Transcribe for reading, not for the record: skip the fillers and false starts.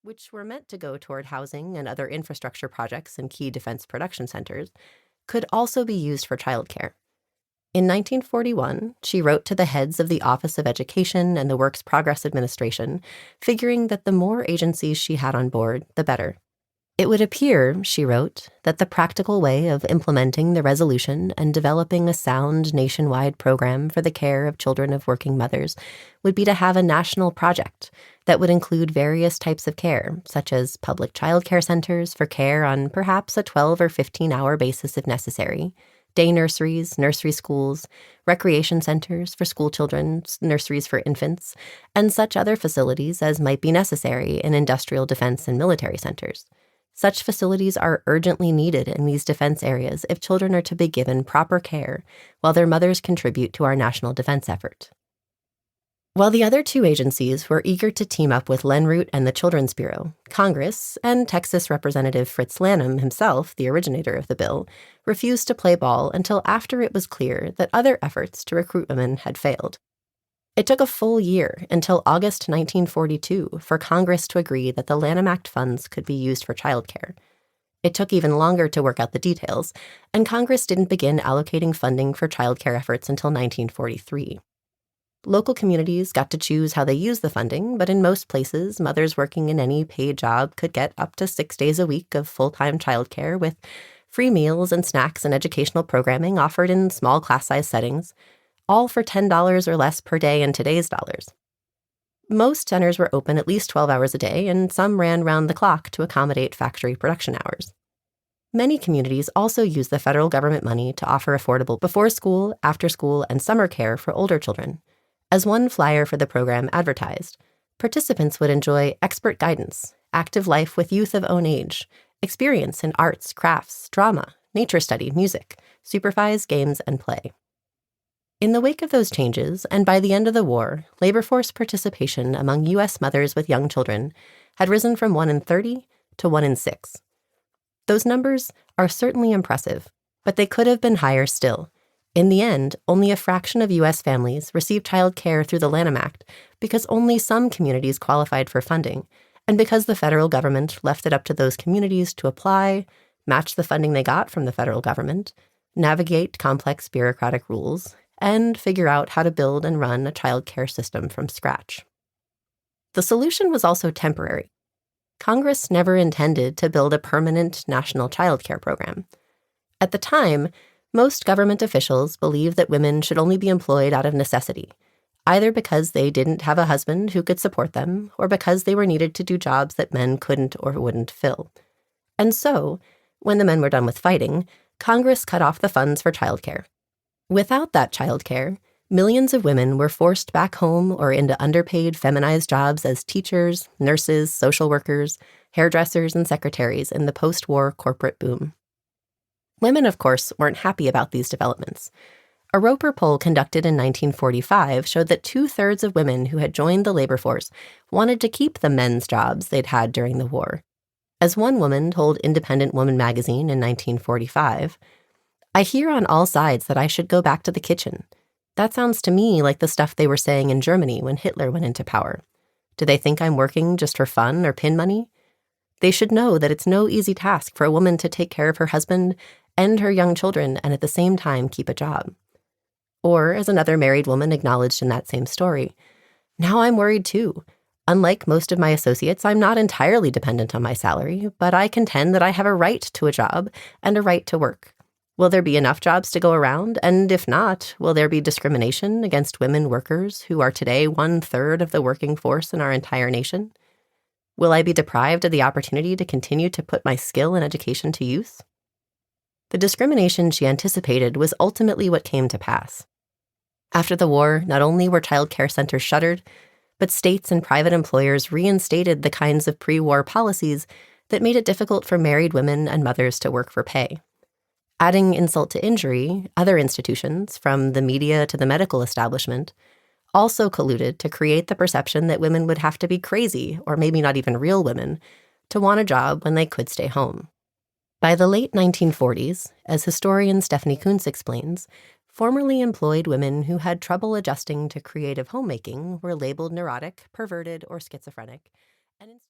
which were meant to go toward housing and other infrastructure projects in key defense production centers, could also be used for childcare. In 1941, she wrote to the heads of the Office of Education and the Works Progress Administration, figuring that the more agencies she had on board, the better. It would appear, she wrote, that the practical way of implementing the resolution and developing a sound nationwide program for the care of children of working mothers would be to have a national project that would include various types of care, such as public child care centers for care on perhaps a 12 or 15-hour basis if necessary, day nurseries, nursery schools, recreation centers for school children, nurseries for infants, and such other facilities as might be necessary in industrial defense and military centers. Such facilities are urgently needed in these defense areas if children are to be given proper care while their mothers contribute to our national defense effort. While the other two agencies were eager to team up with Lenroot and the Children's Bureau, Congress, and Texas Representative Fritz Lanham himself, the originator of the bill, refused to play ball until after it was clear that other efforts to recruit women had failed. It took a full year, until August 1942, for Congress to agree that the Lanham Act funds could be used for childcare. It took even longer to work out the details, and Congress didn't begin allocating funding for childcare efforts until 1943. Local communities got to choose how they used the funding, but in most places, mothers working in any paid job could get up to 6 days a week of full-time childcare with free meals and snacks and educational programming offered in small class-size settings, all for $10 or less per day in today's dollars. Most centers were open at least 12 hours a day, and some ran round the clock to accommodate factory production hours. Many communities also used the federal government money to offer affordable before-school, after-school, and summer care for older children. As one flyer for the program advertised, participants would enjoy expert guidance, active life with youth of own age, experience in arts, crafts, drama, nature study, music, supervised games, and play. In the wake of those changes, and by the end of the war, labor force participation among U.S. mothers with young children had risen from 1 in 30 to 1 in 6. Those numbers are certainly impressive, but they could have been higher still. In the end, only a fraction of U.S. families received child care through the Lanham Act because only some communities qualified for funding, and because the federal government left it up to those communities to apply, match the funding they got from the federal government, navigate complex bureaucratic rules, and figure out how to build and run a child care system from scratch. The solution was also temporary. Congress never intended to build a permanent national child care program. At the time, most government officials believed that women should only be employed out of necessity, either because they didn't have a husband who could support them or because they were needed to do jobs that men couldn't or wouldn't fill. And so, when the men were done with fighting, Congress cut off the funds for childcare. Without that childcare, millions of women were forced back home or into underpaid, feminized jobs as teachers, nurses, social workers, hairdressers, and secretaries in the post-war corporate boom. Women, of course, weren't happy about these developments. A Roper poll conducted in 1945 showed that 2/3 of women who had joined the labor force wanted to keep the men's jobs they'd had during the war. As one woman told Independent Woman magazine in 1945, "I hear on all sides that I should go back to the kitchen. That sounds to me like the stuff they were saying in Germany when Hitler went into power. Do they think I'm working just for fun or pin money? They should know that it's no easy task for a woman to take care of her husband and her young children and at the same time keep a job." Or, as another married woman acknowledged in that same story, "Now I'm worried too. Unlike most of my associates, I'm not entirely dependent on my salary, but I contend that I have a right to a job and a right to work. Will there be enough jobs to go around? And if not, will there be discrimination against women workers who are today 1/3 of the working force in our entire nation? Will I be deprived of the opportunity to continue to put my skill and education to use?" The discrimination she anticipated was ultimately what came to pass. After the war, not only were child care centers shuttered, but states and private employers reinstated the kinds of pre-war policies that made it difficult for married women and mothers to work for pay. Adding insult to injury, other institutions, from the media to the medical establishment, also colluded to create the perception that women would have to be crazy, or maybe not even real women, to want a job when they could stay home. By the late 1940s, as historian Stephanie Kuntz explains, formerly employed women who had trouble adjusting to creative homemaking were labeled neurotic, perverted, or schizophrenic, and